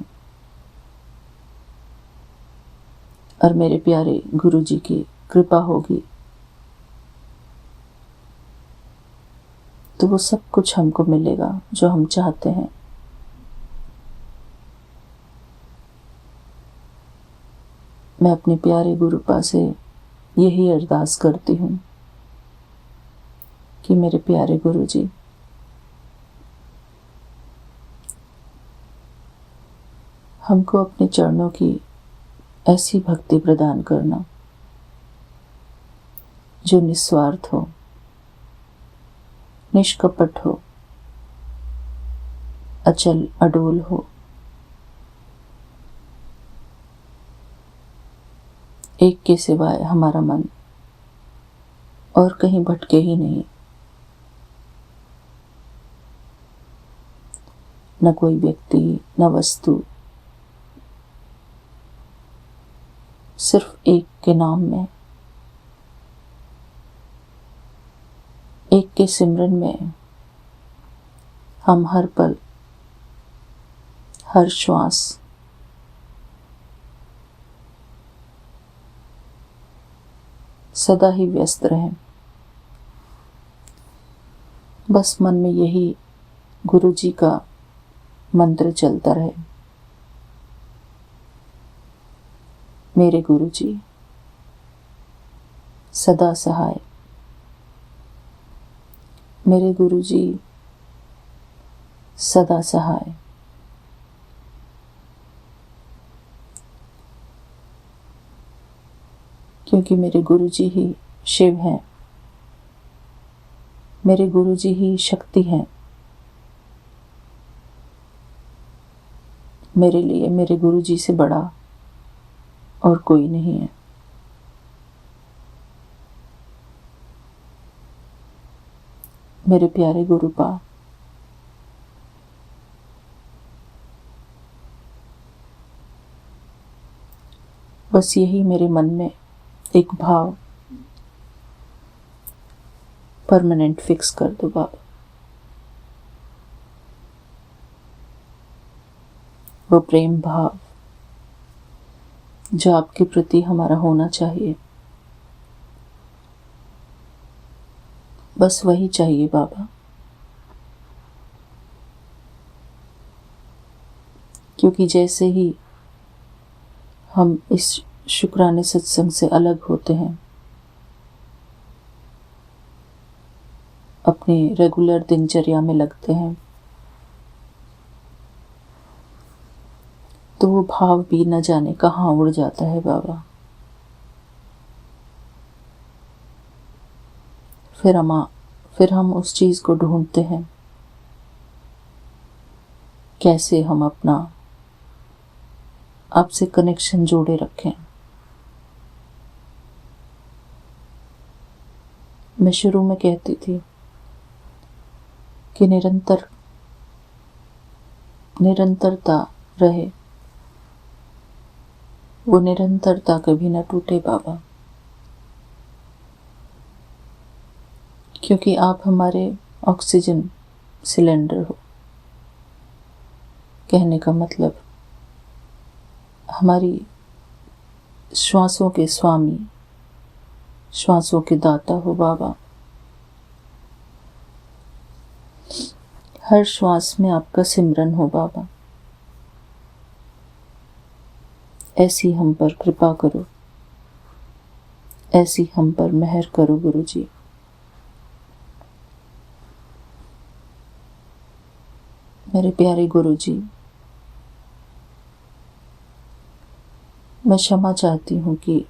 और मेरे प्यारे गुरु जी की कृपा होगी तो वो सब कुछ हमको मिलेगा जो हम चाहते हैं। मैं अपने प्यारे गुरुपा से यही अरदास करती हूँ कि मेरे प्यारे गुरु जी, हमको अपने चरणों की ऐसी भक्ति प्रदान करना जो निस्वार्थ हो, निष्कपट हो, अचल अडोल हो। एक के सिवाय हमारा मन और कहीं भटके ही नहीं। न कोई व्यक्ति, न वस्तु, सिर्फ एक के नाम में, एक के सिमरन में हम हर पल, हर श्वास सदा ही व्यस्त रहें। बस मन में यही गुरु जी का मंत्र चलता रहे। मेरे गुरु जी सदा सहाय, मेरे गुरु जी सदा सहाय। क्योंकि मेरे गुरु जी ही शिव हैं, मेरे गुरु जी ही शक्ति हैं। मेरे लिए मेरे गुरु जी से बड़ा और कोई नहीं है। मेरे प्यारे गुरुपा, बस यही मेरे मन में एक भाव परमानेंट फिक्स कर दो बाबा। वो प्रेम भाव जो आपके प्रति हमारा होना चाहिए, बस वही चाहिए बाबा। क्योंकि जैसे ही हम इस शुक्राने सत्संग से अलग होते हैं, अपने रेगुलर दिनचर्या में लगते हैं, तो वो भाव भी न जाने कहाँ उड़ जाता है बाबा। फिर हम उस चीज़ को ढूंढते हैं, कैसे हम अपना आपसे कनेक्शन जोड़े रखें। मैं शुरू में कहती थी कि निरंतरता रहे, वो निरंतरता कभी न टूटे बाबा, क्योंकि आप हमारे ऑक्सीजन सिलेंडर हो। कहने का मतलब हमारी श्वासों के स्वामी, श्वासों के दाता हो बाबा। हर श्वास में आपका सिमरन हो बाबा। ऐसी हम पर कृपा करो, ऐसी हम पर मेहर करो गुरुजी। मेरे प्यारे गुरुजी, मैं क्षमा चाहती हूँ कि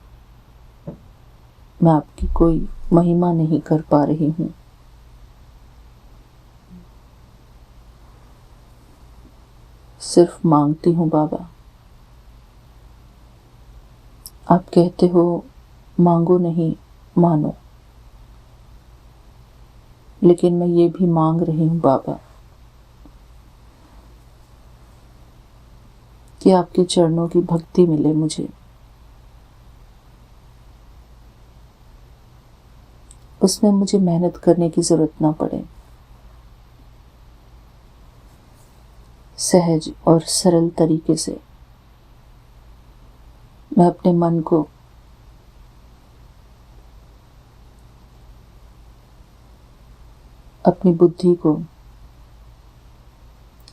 मैं आपकी कोई महिमा नहीं कर पा रही हूँ। सिर्फ मांगती हूँ बाबा। आप कहते हो मांगो नहीं मानो, लेकिन मैं ये भी मांग रही हूँ बाबा कि आपके चरणों की भक्ति मिले मुझे, उसमें मुझे मेहनत करने की जरूरत ना पड़े। सहज और सरल तरीके से मैं अपने मन को अपनी बुद्धि को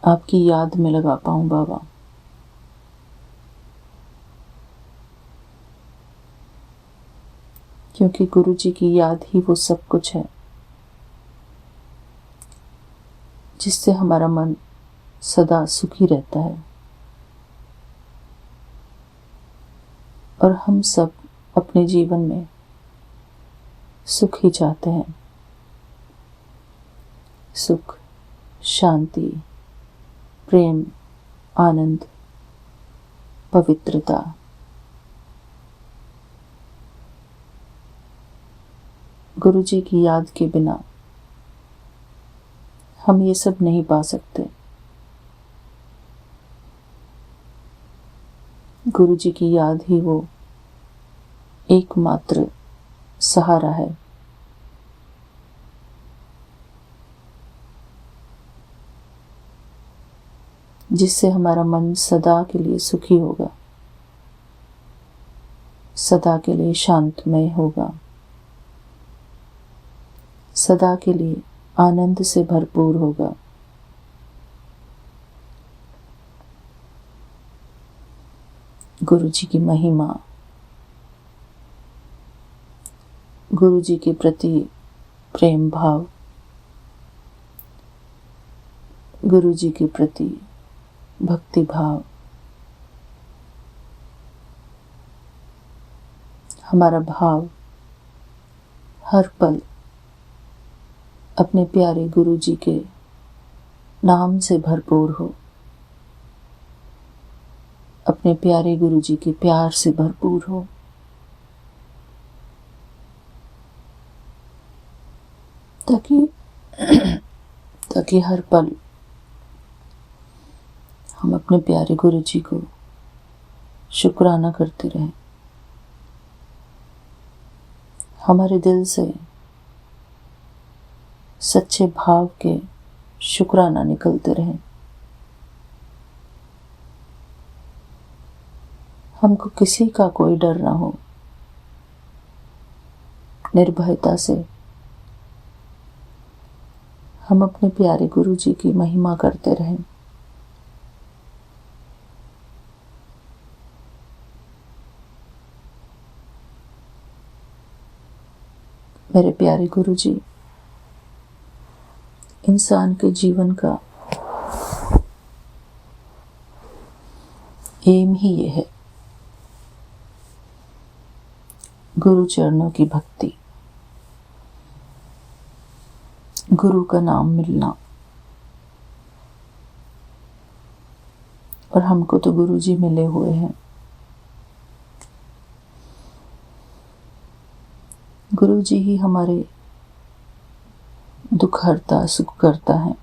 आपकी याद में लगा पाऊं बाबा। क्योंकि गुरु जी की याद ही वो सब कुछ है जिससे हमारा मन सदा सुखी रहता है। और हम सब अपने जीवन में सुख ही चाहते हैं। सुख, शांति, प्रेम, आनंद, पवित्रता। गुरु जी की याद के बिना हम ये सब नहीं पा सकते। गुरु जी की याद ही वो एकमात्र सहारा है। जिससे हमारा मन सदा के लिए सुखी होगा, सदा के लिए शांतमय होगा, सदा के लिए आनंद से भरपूर होगा। गुरु जी की महिमा, गुरु जी के प्रति प्रेम भाव, गुरु जी के प्रति भक्ति भाव हमारा भाव हर पल अपने प्यारे गुरु जी के नाम से भरपूर हो, अपने प्यारे गुरु जी के प्यार से भरपूर हो। ताकि हर पल हम अपने प्यारे गुरु जी को शुक्राना करते रहें। हमारे दिल से सच्चे भाव के शुक्राना निकलते रहें। हमको किसी का कोई डर ना हो, निर्भयता से हम अपने प्यारे गुरु जी की महिमा करते रहें। मेरे प्यारे गुरु जी, इंसान के जीवन का एम ही ये है, गुरु चरणों की भक्ति, गुरु का नाम मिलना। और हमको तो गुरु जी मिले हुए हैं। गुरु जी ही हमारे दुख हरता सुख करता है।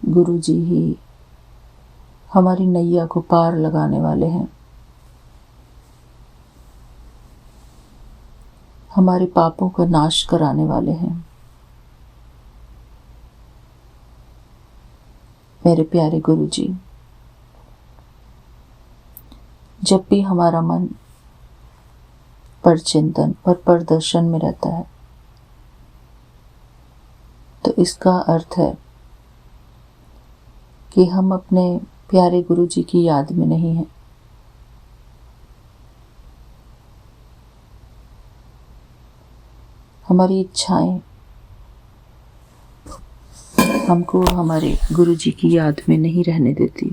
गुरु जी ही हमारी नैया को पार लगाने वाले हैं, हमारे पापों का नाश कराने वाले हैं। मेरे प्यारे गुरु जी, जब भी हमारा मन पर चिंतन और प्रदर्शन में रहता है तो इसका अर्थ है कि हम अपने प्यारे गुरु जी की याद में नहीं हैं। हमारी इच्छाएं हमको हमारे गुरु जी की याद में नहीं रहने देती।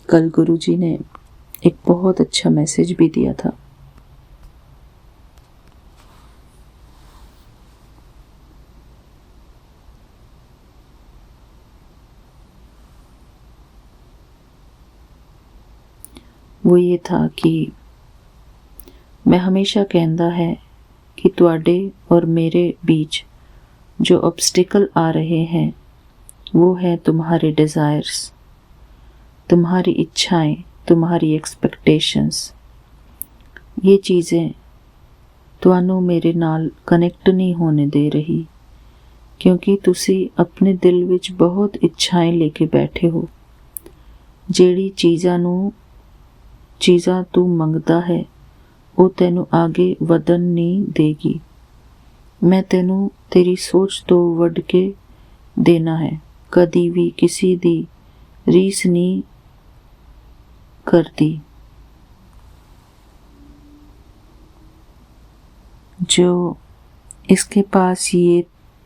कल गुरु जी ने एक बहुत अच्छा मैसेज भी दिया था। वो ये था कि मैं हमेशा कहता है कि तुहाडे और मेरे बीच जो ऑब्स्टिकल आ रहे हैं वो है तुम्हारे डिज़ायर्स, तुम्हारी इच्छाएं, तुम्हारी एक्सपेक्टेशंस। ये चीज़ें तुहानू मेरे नाल कनेक्ट नहीं होने दे रही, क्योंकि तुसी अपने दिल विच बहुत इच्छाएं लेके बैठे हो। जेड़ी चीज़ां तू मंगदा है वो तेनू आगे वधन नहीं देगी। मैं तेनू तेरी सोच तो वध के देना है, कदी भी किसी दी रीस नहीं करती। जो इसके पास ये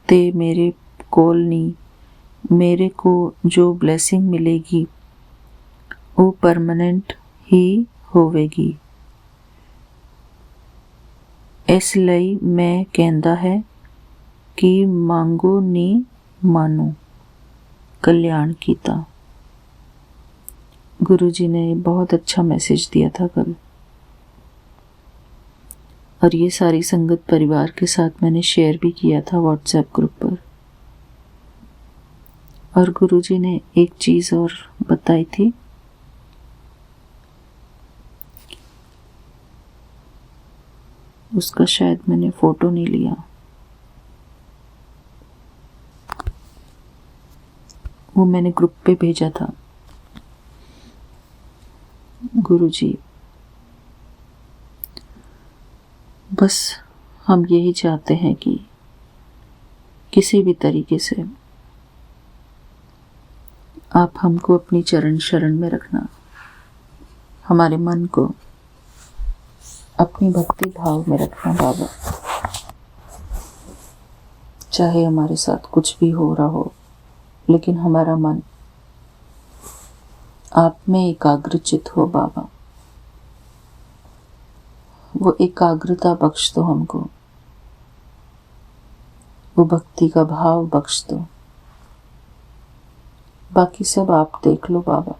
ते मेरे कोल नहीं, मेरे को जो ब्लेसिंग मिलेगी वो परमानेंट ही होवेगी। इसलिए मैं कहता है कि मांगो नहीं मानो, कल्याण कीता। गुरु जी ने बहुत अच्छा मैसेज दिया था कल, और ये सारी संगत परिवार के साथ मैंने शेयर भी किया था व्हाट्सएप ग्रुप पर। और गुरु जी ने एक चीज़ और बताई थी, उसका शायद मैंने फोटो नहीं लिया। वो मैंने ग्रुप पे भेजा था। गुरु जी, बस हम यही चाहते हैं कि किसी भी तरीके से आप हमको अपनी चरण शरण में रखना, हमारे मन को अपनी भक्ति भाव में रखना बाबा। चाहे हमारे साथ कुछ भी हो रहा हो, लेकिन हमारा मन आप में एकाग्रचित हो बाबा। वो एकाग्रता बख्श दो हमको, वो भक्ति का भाव बख्श दो। बाकी सब आप देख लो बाबा।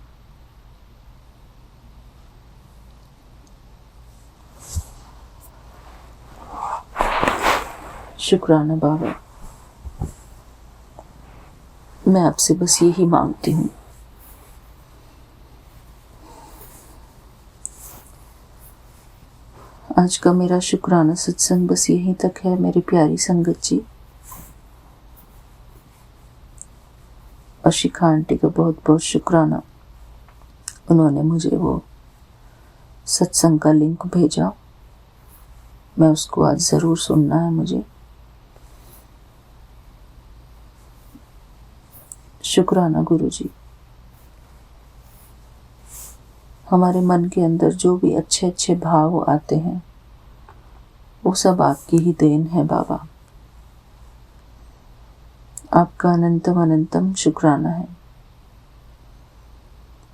शुक्राना बाबा, मैं आपसे बस यही मांगती हूँ। आज का मेरा शुक्राना सत्संग बस यहीं तक है मेरी प्यारी संगत जी। और शिखा आंटी का बहुत बहुत शुक्राना, उन्होंने मुझे वो सत्संग का लिंक भेजा। मैं उसको आज ज़रूर सुनना है मुझे। शुक्राना गुरु जी। हमारे मन के अंदर जो भी अच्छे अच्छे भाव आते हैं वो सब आपकी ही देन है बाबा। आपका अनंतम अनंतम शुक्राना है।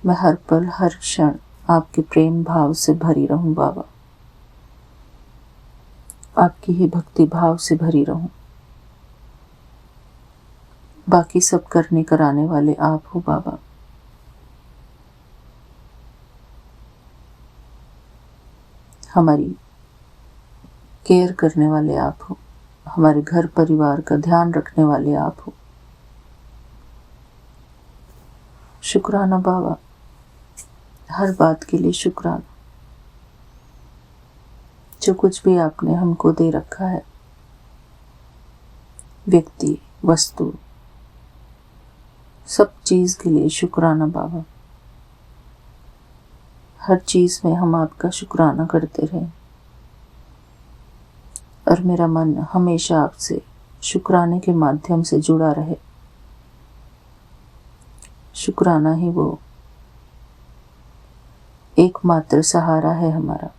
मैं हर पल हर क्षण आपके प्रेम भाव से भरी रहूं बाबा, आपकी ही भक्ति भाव से भरी रहूं। बाकी सब करने कराने वाले आप हो बाबा। हमारी केयर करने वाले आप हो, हमारे घर परिवार का ध्यान रखने वाले आप हो। शुक्राना बाबा, हर बात के लिए शुक्राना। जो कुछ भी आपने हमको दे रखा है, व्यक्ति, वस्तु, सब चीज के लिए शुक्राना बाबा। हर चीज में हम आपका शुक्राना करते रहें और मेरा मन हमेशा आपसे शुक्राने के माध्यम से जुड़ा रहे। शुक्राना ही वो एकमात्र सहारा है हमारा,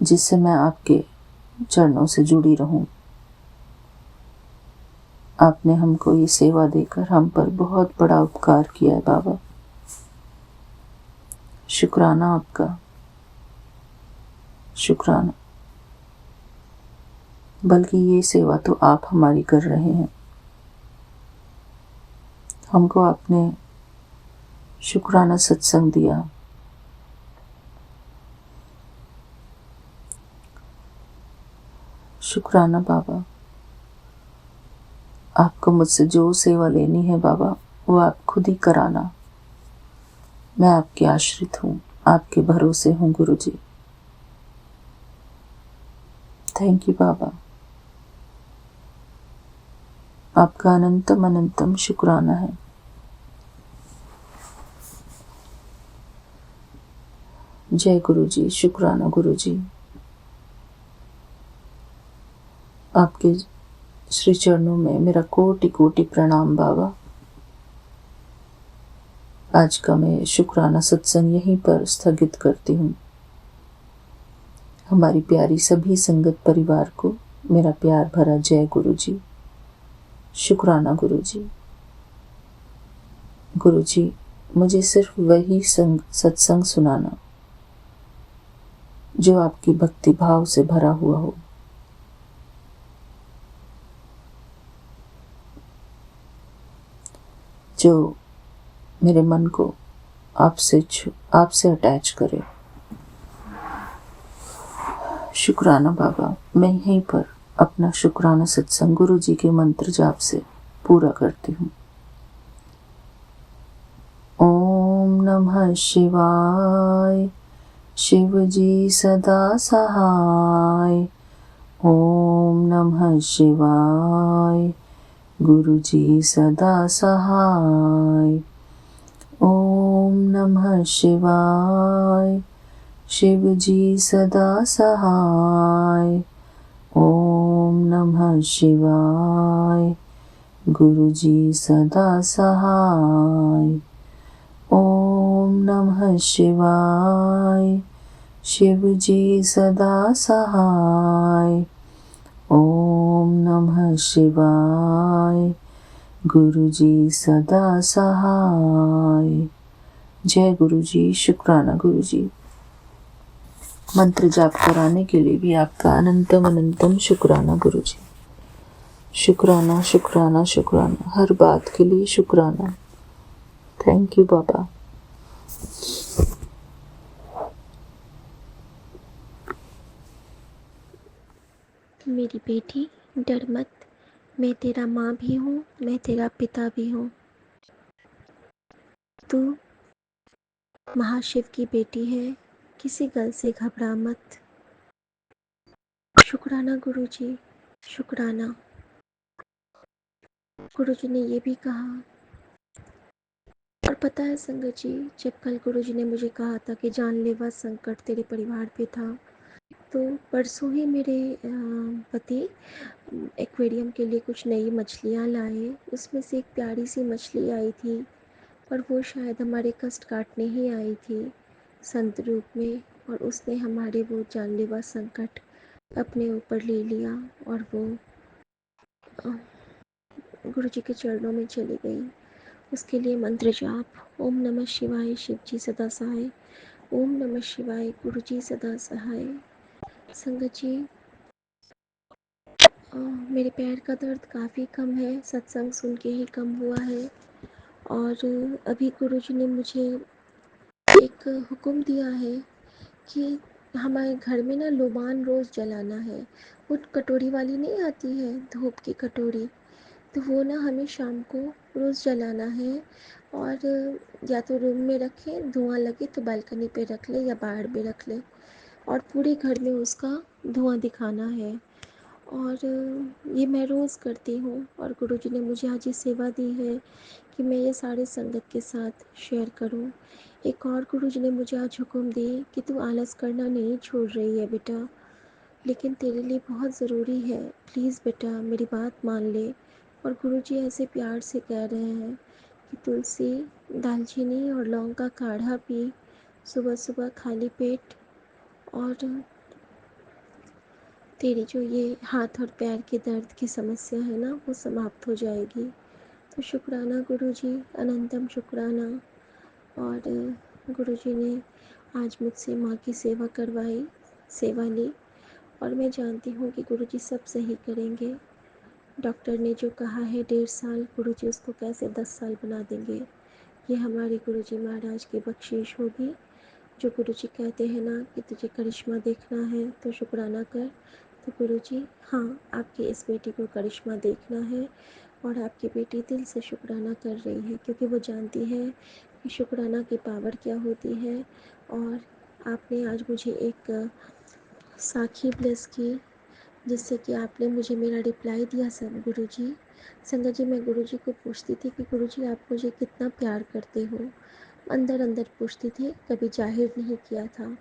जिससे मैं आपके चरणों से जुड़ी रहूं। आपने हमको ये सेवा देकर हम पर बहुत बड़ा उपकार किया है बाबा। शुक्राना आपका, शुक्राना। बल्कि ये सेवा तो आप हमारी कर रहे हैं। हमको आपने शुक्राना सत्संग दिया, शुक्राना बाबा। आपको मुझसे जो सेवा लेनी है बाबा, वो आप खुद ही कराना। मैं आपके आश्रित हूँ, आपके भरोसे हूँ गुरुजी। थैंक यू बाबा। आपका अनंतम अनंतम शुक्राना है। जय गुरुजी, शुक्राना गुरुजी। आपके श्री चरणों में मेरा कोटि कोटि प्रणाम बाबा। आज का मैं शुक्राना सत्संग यहीं पर स्थगित करती हूँ। हमारी प्यारी सभी संगत परिवार को मेरा प्यार भरा जय गुरुजी, शुक्राना गुरुजी। गुरुजी, मुझे सिर्फ वही सत्संग सुनाना जो आपकी भक्ति भाव से भरा हुआ हो। जो मेरे मन को आपसे अटैच करे। शुक्राना बाबा। मैं यहीं पर अपना शुक्राना सत्संग गुरु जी के मंत्र जाप से पूरा करती हूँ। ओम नमः शिवाय, शिव जी सदा सहाय। ओम नमः शिवाय, गुरु जी सदा सहाय। ओम नमः शिवाय, शिव जी सदा सहाय। ओम नमः शिवाय, गुरु जी सदा सहाय। ओम नमः शिवाय, शिव जी सदा सहाय। ओम नमः शिवाय, गुरु जी सदा सहाय। जय गुरु जी, शुक्राना गुरु जी। मंत्र जाप कराने के लिए भी आपका अनंतम अनंतम शुक्राना गुरु जी। शुक्राना शुक्राना शुक्राना, हर बात के लिए शुक्राना। थैंक यू बाबा। मेरी बेटी, डर मत। मैं तेरा माँ भी हूँ, मैं तेरा पिता भी हूँ। तू महाशिव की बेटी है, किसी गल से घबरा मत। शुक्राना गुरुजी, शुक्राना। गुरुजी ने ये भी कहा, और पता है संगत जी, जब कल गुरुजी ने मुझे कहा था कि जानलेवा संकट तेरे परिवार पे था, तो परसों ही मेरे पति एक्वेरियम के लिए कुछ नई मछलियाँ लाए। उसमें से एक प्यारी सी मछली आई थी, और वो शायद हमारे कष्ट काटने ही आई थी संत रूप में, और उसने हमारे वो जानलेवा संकट अपने ऊपर ले लिया, और वो गुरु जी के चरणों में चली गई। उसके लिए मंत्र जाप, ओम नमः शिवाय शिव जी सदा सहाय, ओम नमः शिवाय गुरु जी सदा सहाय। संगत जी, मेरे पैर का दर्द काफ़ी कम है, सत्संग सुन के ही कम हुआ है। और अभी गुरु जी ने मुझे एक हुक्म दिया है कि हमारे घर में ना लोबान रोज़ जलाना है। वो कटोरी वाली नहीं आती है, धूप की कटोरी, तो वो ना हमें शाम को रोज़ जलाना है। और या तो रूम में रखें, धुआं लगे तो बालकनी पे रख ले या बाहर भी रख ले, और पूरे घर में उसका धुआं दिखाना है। और ये मैं रोज़ करती हूँ। और गुरुजी ने मुझे आज ये सेवा दी है कि मैं ये सारे संगत के साथ शेयर करूँ। एक और गुरुजी ने मुझे आज हुक्म दी कि तू आलस करना नहीं छोड़ रही है बेटा, लेकिन तेरे लिए बहुत ज़रूरी है, प्लीज़ बेटा मेरी बात मान ले। और गुरुजी ऐसे प्यार से कह रहे हैं कि तुलसी, दालचीनी और लौंग का काढ़ा पी सुबह सुबह खाली पेट, और तेरी जो ये हाथ और पैर के दर्द की समस्या है ना, वो समाप्त हो जाएगी। तो शुक्राना गुरुजी, अनंतम शुक्राना। और गुरुजी ने आज मुझसे माँ की सेवा करवाई, सेवा ली, और मैं जानती हूँ कि गुरुजी सब सही करेंगे। डॉक्टर ने जो कहा है 1.5 साल, गुरुजी उसको कैसे 10 साल बना देंगे, ये हमारे गुरुजी महाराज की बख्शीश होगी। जो गुरुजी कहते हैं ना कि तुझे करिश्मा देखना है तो शुक्राना कर, तो गुरुजी हाँ, आपकी इस बेटी को करिश्मा देखना है। और आपकी बेटी दिल से शुक्राना कर रही है, क्योंकि वो जानती है कि शुक्राना की पावर क्या होती है। और आपने आज मुझे एक साखी ब्लेस की, जिससे कि आपने मुझे मेरा रिप्लाई दिया। सब गुरुजी, संगत जी, मैं गुरुजी को पूछती थी कि गुरुजी आप मुझे कितना प्यार करते हो, अंदर अंदर पूछती थी, कभी जाहिर नहीं किया था,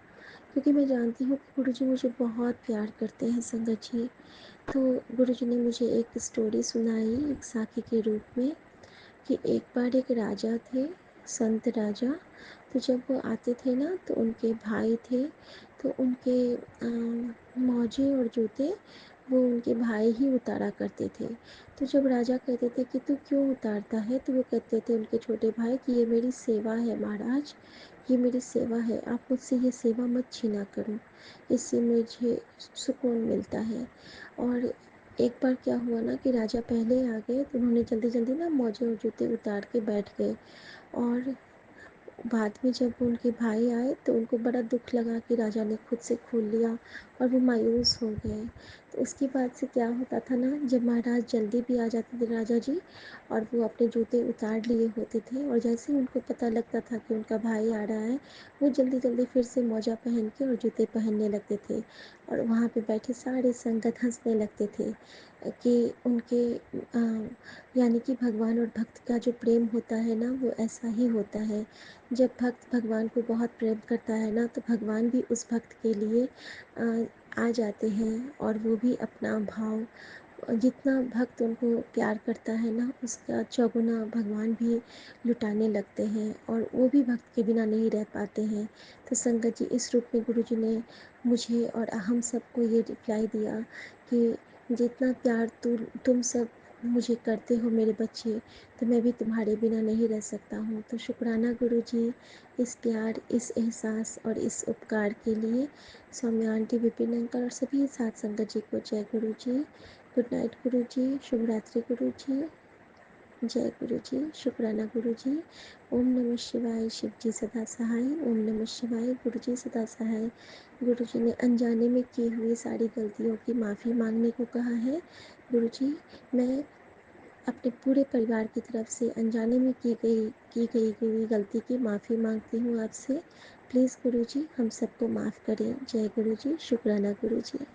क्योंकि मैं जानती हूँ कि गुरुजी मुझे बहुत प्यार करते हैं। संगत जी, तो गुरुजी ने मुझे एक स्टोरी सुनाई एक साखी के रूप में, कि एक बार एक राजा थे, संत राजा। तो जब वो आते थे ना, तो उनके भाई थे, तो उनके मौजे और जूते वो उनके भाई ही उतारा करते थे। तो जब राजा कहते थे कि तू क्यों उतारता है, तो वो कहते थे उनके छोटे भाई कि ये मेरी सेवा है महाराज, ये मेरी सेवा है, आप मुझसे ये सेवा मत छीना करो, इससे मुझे सुकून मिलता है। और एक बार क्या हुआ ना कि राजा पहले आ गए, तो उन्होंने जल्दी जल्दी ना मौजे और जूते उतार के बैठ गए। और बाद में जब उनके भाई आए, तो उनको बड़ा दुख लगा कि राजा ने खुद से खोल लिया, और वो मायूस हो गए। तो उसके बाद से क्या होता था ना, जब महाराज जल्दी भी आ जाते थे राजा जी, और वो अपने जूते उतार लिए होते थे, और जैसे ही उनको पता लगता था कि उनका भाई आ रहा है, वो जल्दी जल्दी फिर से मौजा पहन के और जूते पहनने लगते थे। और वहाँ पे बैठे सारे संगत हंसने लगते थे कि उनके यानी कि भगवान और भक्त का जो प्रेम होता है ना, वो ऐसा ही होता है। जब भक्त भगवान को बहुत प्रेम करता है ना, तो भगवान भी उस भक्त के लिए आ जाते हैं, और वो भी अपना भाव, जितना भक्त उनको प्यार करता है ना, उसका चौगुना भगवान भी लुटाने लगते हैं, और वो भी भक्त के बिना नहीं रह पाते हैं। तो संगत जी, इस रूप में गुरु जी ने मुझे और हम सबको ये रिप्लाई दिया कि जितना प्यार तुम सब मुझे करते हो मेरे बच्चे, तो मैं भी तुम्हारे बिना नहीं रह सकता हूँ। तो शुक्राना गुरु जी, इस प्यार, इस एहसास और इस उपकार के लिए। सौम्या आंटी, विपिन अंकल और सभी साथ संगत जी को जय गुरु जी। गुड नाइट गुरु जी, शुभ रात्रि गुरु जी, जय गुरु जी, शुक्राना गुरु जी। ओम नमः शिवाय, शिव जी सदा सहाय, ओम नमः शिवाय, गुरु जी सदा सहाय। गुरु जी ने अनजाने में की हुई सारी गलतियों की माफ़ी मांगने को कहा है। गुरु जी, मैं अपने पूरे परिवार की तरफ से अनजाने में की गई हुई गलती की माफ़ी मांगती हूँ आपसे। प्लीज़ गुरु जी, हम सबको माफ़ करें। जय गुरु जी, शुक्राना गुरु जी।